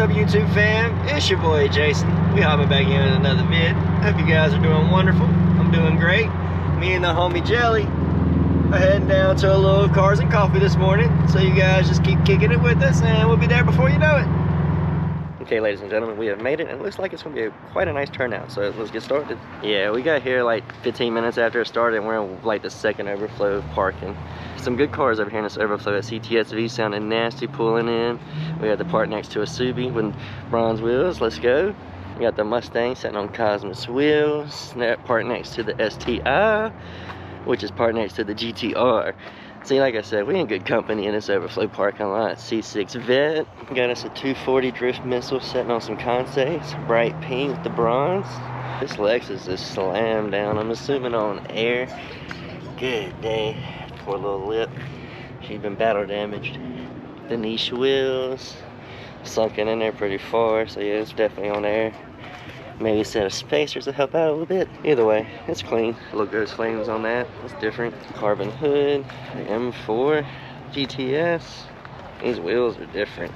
up, YouTube fam? It's your boy Jason. We hopping back in with another vid. Hope you guys are doing wonderful. I'm doing great. Me and the homie Jelly are heading down to a little cars and coffee this morning. So you guys just keep kicking it with us and we'll be there before you know it. Okay, ladies and gentlemen, we have made it, and it looks like it's going to be quite a nice turnout, so let's get started. Yeah, we got here like 15 minutes after it started, and we're in like the second overflow parking. Some good cars over here in this overflow. A CTSV sounding nasty pulling in. We got the part next to a Subi with bronze wheels. Let's go. We got the Mustang sitting on Cosmos wheels. That part next to the STI, which is part next to the GTR. See, like I said, we in good company in this overflow parking lot. C6 Vet, got us a 240 Drift Missile sitting on some Concepts, bright pink with the bronze. This Lexus is slammed down, I'm assuming on air. Good day. Poor little lip, she's been battle damaged. The niche wheels, sunken in there pretty far, so yeah, it's definitely on air. Maybe a set of spacers to help out a little bit. Either way, it's clean. Little ghost flames on that. It's different. Carbon hood, the M4, GTS. These wheels are different.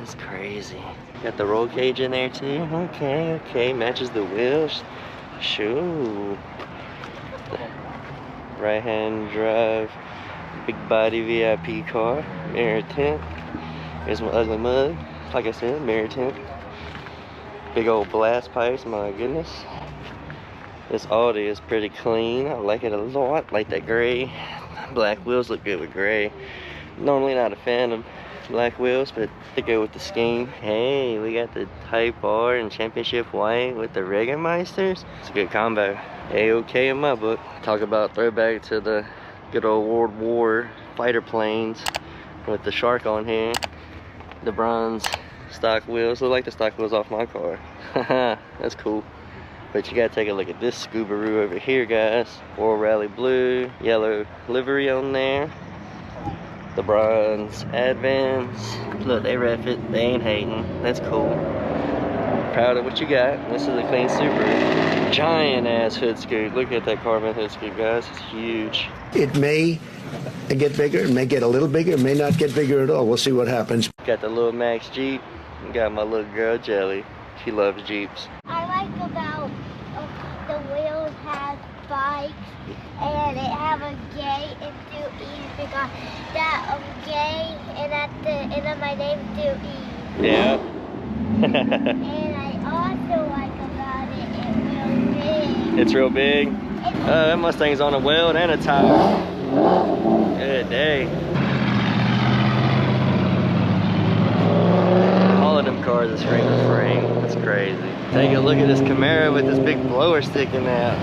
It's crazy. Got the roll cage in there too. Okay, matches the wheels. Shoo. Right hand drive, big body VIP car. Mirror tint. Here's my ugly mug. Like I said, mirror tint. Big old blast pipes, my goodness. This Audi is pretty clean. I like it a lot. Like that gray. Black wheels look good with gray. Normally not a fan of black wheels, but they go with the scheme. Hey, we got the Type R and Championship White with the Regenmeisters. It's a good combo. A-okay in my book. Talk about throwback to the good old World War fighter planes with the shark on here. The bronze stock wheels look like the stock wheels off my car. That's cool. But you gotta take a look at this Subaru over here, guys. World Rally blue, yellow livery on there. The bronze Advance. Look, they ref it. They ain't hating. That's cool. Proud of what you got. This is a clean Subaru. Giant ass hood scoop. Look at that carbon hood scoop, guys. It's huge. It may get bigger. It may get a little bigger. It may not get bigger at all. We'll see what happens. Got the little Max Jeep. Got my little girl Jelly. She loves Jeeps. I like about the wheels have bikes and it have a gay and 2 E's because that gay and then my name is 2 E's. Yeah. And I also like about it, it's real big. It's real big. That Mustang's on a weld and a tire. Good day. All of them cars are screen to frame. That's crazy. Take a look at this Camaro with this big blower sticking out.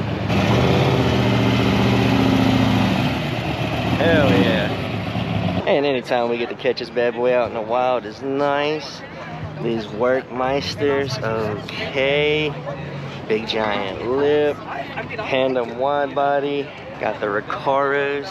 Hell yeah. And anytime we get to catch this bad boy out in the wild is nice. These Workmeisters, okay. Big giant lip. Tandem wide body. Got the Recaros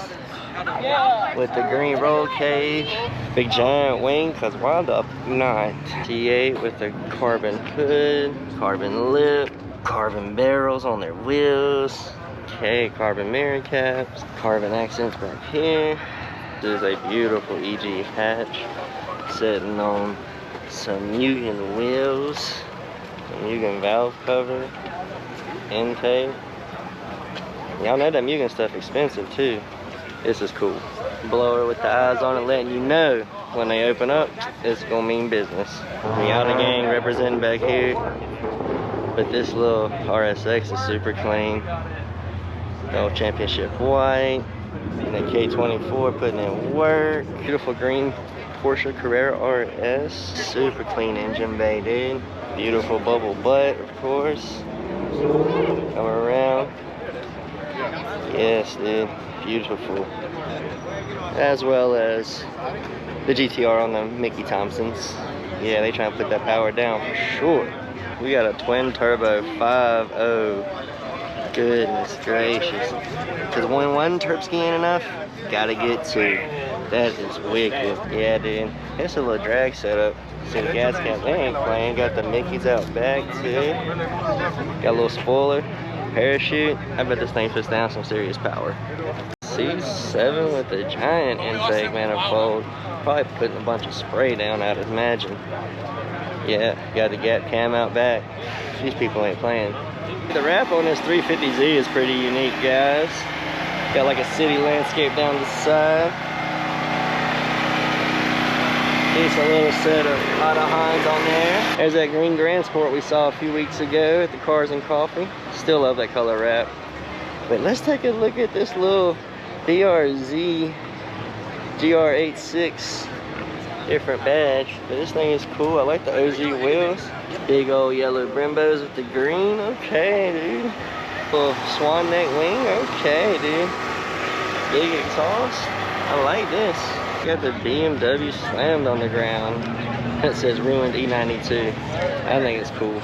with the green roll cage. Big giant wing, cause why the not? T8 with the carbon hood, carbon lip, carbon barrels on their wheels. Okay, carbon mirror caps, carbon accents back here. This is a beautiful EG hatch sitting on some Mugen wheels, Mugen valve cover, intake. Y'all know that Mugen stuff expensive too. This is cool. Blower with the eyes on it letting you know when they open up, it's gonna mean business. Miata gang representing back here. But this little RSX is super clean. The old Championship White. And the K24 putting in work. Beautiful green Porsche Carrera RS. Super clean engine bay, dude. Beautiful bubble butt, of course. Come around. Yes, dude. Beautiful. As well as the GTR on the Mickey Thompsons. Yeah, they try to put that power down for sure. We got a twin turbo 5.0. Goodness gracious. Because when one Terpsky ain't enough, gotta get two. That is wicked. Yeah, dude. It's a little drag setup. See the gas cap, they ain't playing. Got the Mickeys out back too. Got a little spoiler, parachute. I bet this thing puts down some serious power. C7 with the giant intake manifold. Probably putting a bunch of spray down, I'd imagine. Yeah, got the gap cam out back. These people ain't playing. The wrap on this 350Z is pretty unique, guys. Got like a city landscape down the side. Decent little set of Hines on there. There's that green Grand Sport we saw a few weeks ago at the Cars and Coffee. Still love that color wrap. But let's take a look at this little DRZ GR86 different badge. But this thing is cool. I like the OZ wheels. Big old yellow Brembos with the green. Okay, dude. Little swan neck wing. Okay, dude. Big exhaust. I like this. Got the BMW slammed on the ground. It says ruined E92. I think it's cool.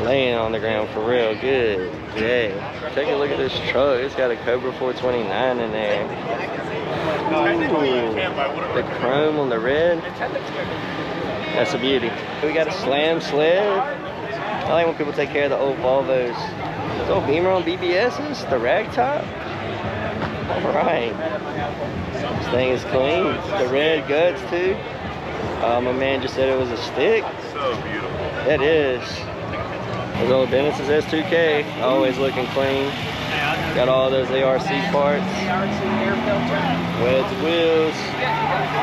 Laying on the ground for real. Good. Yay. Take a look at this truck. It's got a Cobra 429 in there. Ooh, the chrome on the red. That's a beauty. We got a slam sled. I like when people take care of the old Volvos. This old Beamer on BBS's. The rag top. Alright. This thing is clean. The red guts too. My man just said it was a stick. So beautiful. It is. Those old Dennis's S2K. Always looking clean. Got all those ARC parts. Weds wheels.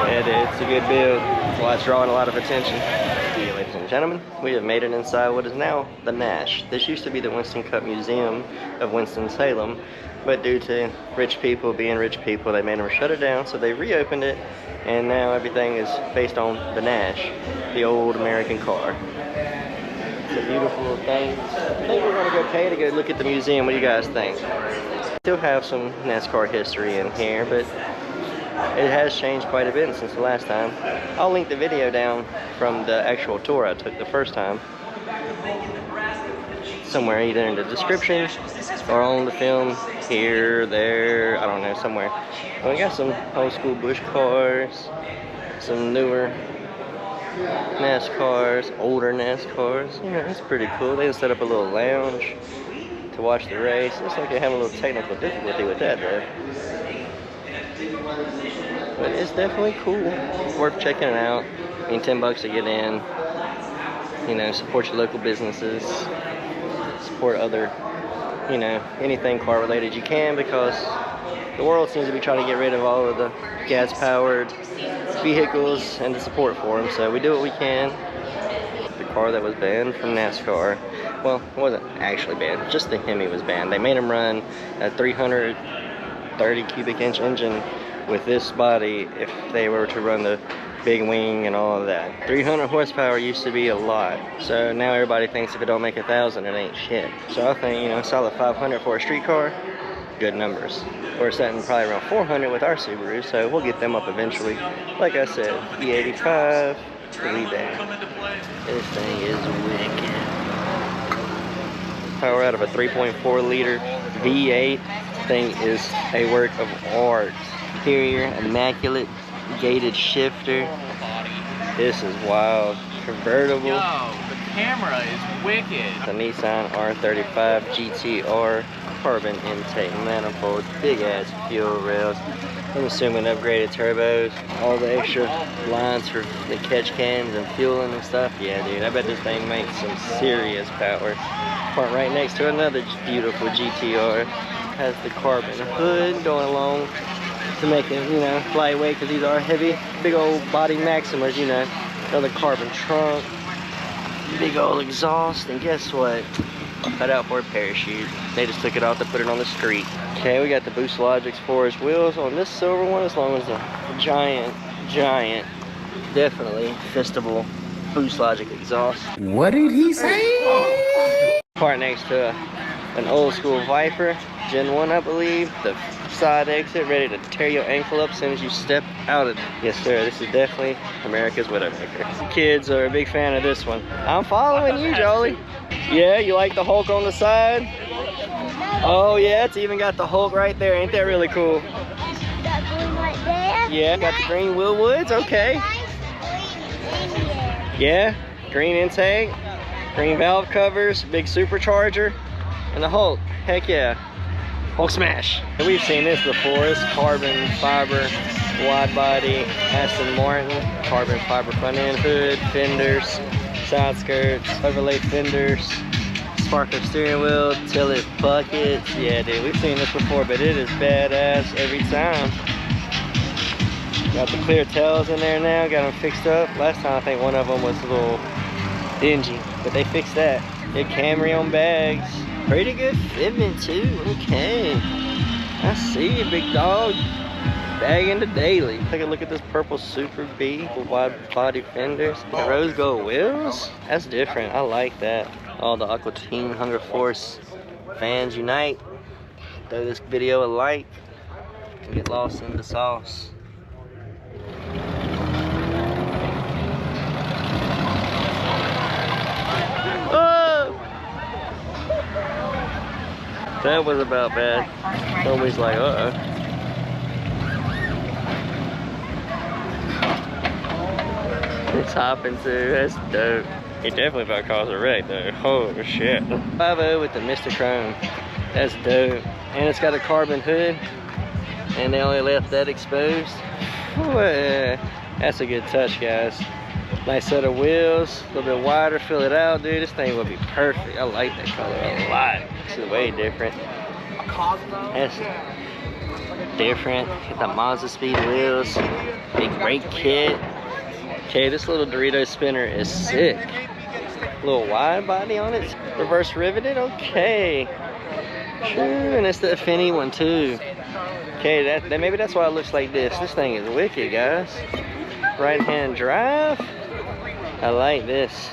It's a good build. That's why it's drawing a lot of attention. Ladies and gentlemen, we have made it inside what is now the Nash. This used to be the Winston Cup Museum of Winston-Salem, but due to rich people being rich people, they made them shut it down, so they reopened it, and now everything is based on the Nash, the old American car. It's a beautiful thing. I think we're going to go pay to go look at the museum. What do you guys think? Still have some NASCAR history in here, but it has changed quite a bit since the last time. I'll link the video down from the actual tour I took the first time. Somewhere either in the description or on the film, here, there, I don't know, somewhere. But we got some old school Busch cars, some newer NASCARs, older NASCARs. You know, it's pretty cool. They set up a little lounge to watch the race. Looks like they have a little technical difficulty with that though. But it's definitely cool. Worth checking it out. I mean, $10 to get in. You know, support your local businesses. Support other, you know, anything car related you can, because the world seems to be trying to get rid of all of the gas powered vehicles and the support for them. So we do what we can. The car that was banned from NASCAR, well, it wasn't actually banned, just the Hemi was banned. They made them run a 330 cubic inch engine with this body if they were to run the big wing and all of that. 300 horsepower used to be a lot, so now everybody thinks if it don't make 1,000 it ain't shit. So I think, you know, solid 500 for a street car, good numbers. We're setting probably around 400 with our Subaru, so we'll get them up eventually. Like I said, E85, 3-band. This thing is wicked. Power out of a 3.4 liter V8. This thing is a work of art. Interior, immaculate, gated shifter. This is wild. Convertible. Yo, the camera is wicked. The Nissan R35 GTR. Carbon intake manifold, big ass fuel rails. I'm assuming upgraded turbos, all the extra lines for the catch cans and fueling and stuff. Yeah, dude, I bet this thing makes some serious power. Parked right next to another beautiful GTR. Has the carbon hood going along to make it, you know, lightweight, because these are heavy, big old body Maximas, you know. Another carbon trunk, big old exhaust, and guess what? Cut out for a parachute. They just took it off to put it on the street. Okay, we got the Boost Logics 4-inch wheels on this silver one, as long as the giant, definitely festival Boost Logic exhaust. What did he say? Part next to an old school Viper, Gen 1 I believe. The side exit ready to tear your ankle up as soon as you step out of it. Yes sir, this is definitely America's Widowmaker. Kids are a big fan of this one. I'm following you, Jolie. Yeah, you like the Hulk on the side? Oh yeah, it's even got the Hulk right there. Ain't that really cool? That green right there. Yeah, got the green Willwoods, okay. Yeah, green intake, green valve covers, big supercharger, and the Hulk. Heck yeah. Hulk smash. We've seen this before. It's carbon fiber, wide body, Aston Martin, carbon fiber front end hood, fenders, side skirts, overlaid fenders, sparkler steering wheel, tilt buckets. Yeah, dude, we've seen this before, but it is badass every time. Got the clear tails in there now, got them fixed up. Last time I think one of them was a little dingy, but they fixed that. Good Camry on bags. Pretty good fitment too, okay. I see you, big dog. Bagging the daily. Take a look at this purple Super B with wide body fenders. The rose gold wheels, that's different, I like that. All the Aqua Team Hunger Force fans unite. Throw this video a like and get lost in the sauce. Oh! That was about bad. Somebody's like, uh-oh. It's hopping too, that's dope. He definitely about to cause a wreck though. Oh shit. 5.0 with the Mr. Chrome. That's dope. And it's got a carbon hood. And they only left that exposed. That's a good touch, guys. Nice set of wheels, a little bit wider, fill it out, dude. This thing would be perfect. I like that color a lot. This is way different. That's different. Get the Mazda speed wheels, big brake kit. Okay, this little Dorito spinner is sick. A little wide body on it, reverse riveted, okay. True, and it's the Affinity one too. Okay, that maybe that's why it looks like this. This thing is wicked, guys. Right-hand drive. I like this.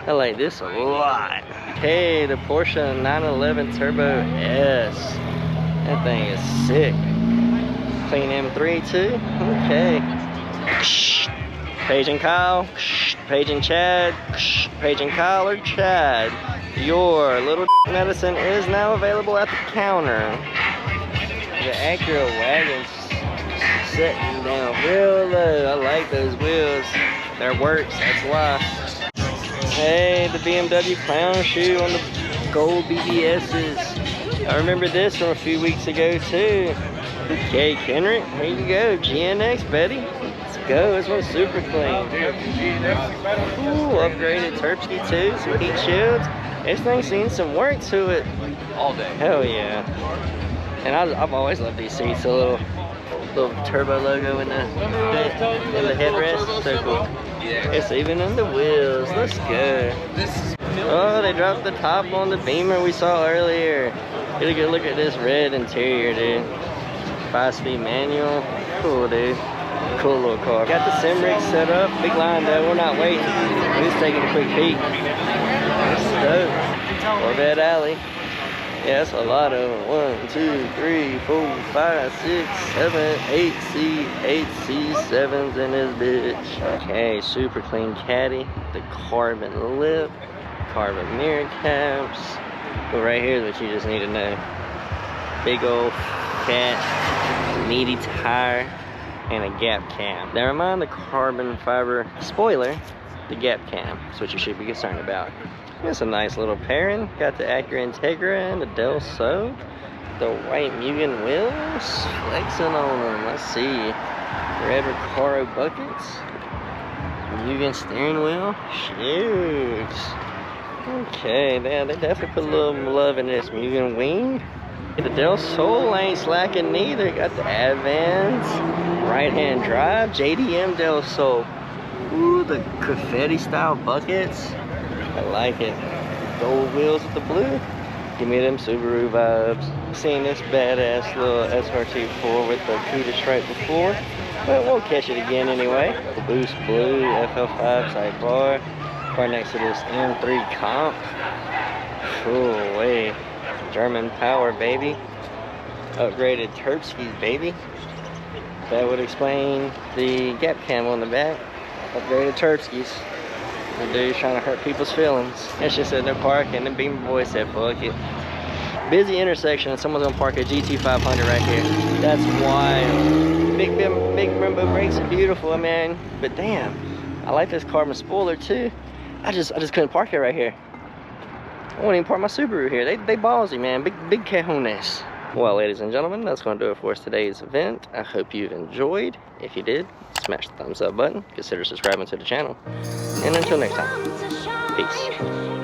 I like this a lot. Okay, the Porsche 911 Turbo S. That thing is sick. Clean M3 too. Okay. Paige and Kyle, Paige and Chad, Paige and Kyle or Chad. Your little medicine is now available at the counter. The Acura wagon's sitting down real low. I like those wheels. They're works, that's why. Hey, the BMW clown shoe on the gold BBSs. I remember this from a few weeks ago too. Okay, Kenrick, here you go. GNX, buddy. Let's go. This one's super clean. Ooh, upgraded Terpsky too. Some heat shields. This thing's seen some work to it. All day. Hell yeah. And I've always loved these seats. A little turbo logo in the headrest. So cool. It's even in the wheels. Let's go. Oh, they dropped the top on the Beamer we saw earlier. Get a good look at this red interior, dude. 5-speed manual. Cool, dude. Cool little car. Got the sim rig set up. Big line though. We're not waiting. We're just taking a quick peek. This is dope. Corvette Alley. Yeah, that's a lot of them. 1, 2, 3, 4, 5, 6, 7, 8 C7s in this bitch. Okay, super clean caddy. The carbon lip, carbon mirror caps. But right here is what you just need to know. Big old cat, meaty tire, and a gap cam. Never mind the carbon fiber spoiler, the gap cam. That's what you should be concerned about. It's a nice little pairing. Got the Acura Integra and the Del Sol. The white Mugen wheels. Flexing on them. Let's see. Red Recaro buckets. Mugen steering wheel. Shoot. Okay, man, they definitely put a little love in this Mugen wing. The Del Sol ain't slacking neither. Got the Advance. Right-hand drive. JDM Del Sol. Ooh, the confetti style buckets. I like it. Gold wheels with the blue. Give me them Subaru vibes. Seen this badass little SRT before with the Cuda stripe before, but we'll catch it again anyway. The Boost Blue FL5 sidebar. Right next to this M3 Comp. Cool way. German power, baby. Upgraded Terpskys, baby. That would explain the gap cam on the back. Upgraded Terpskys. The dude's trying to hurt people's feelings. It's just said no parking, and the Beamer boy said fuck it. Busy intersection and someone's gonna park a GT500 right here. That's wild. Big Brembo brakes are beautiful, man. But damn, I like this carbon spoiler too. I just couldn't park it right here. I won't even park my Subaru here. They ballsy, man. Big cajones. Well, ladies and gentlemen, that's going to do it for us today's event. I hope you've enjoyed. If you did, smash the thumbs up button. Consider subscribing to the channel. And until next time, peace.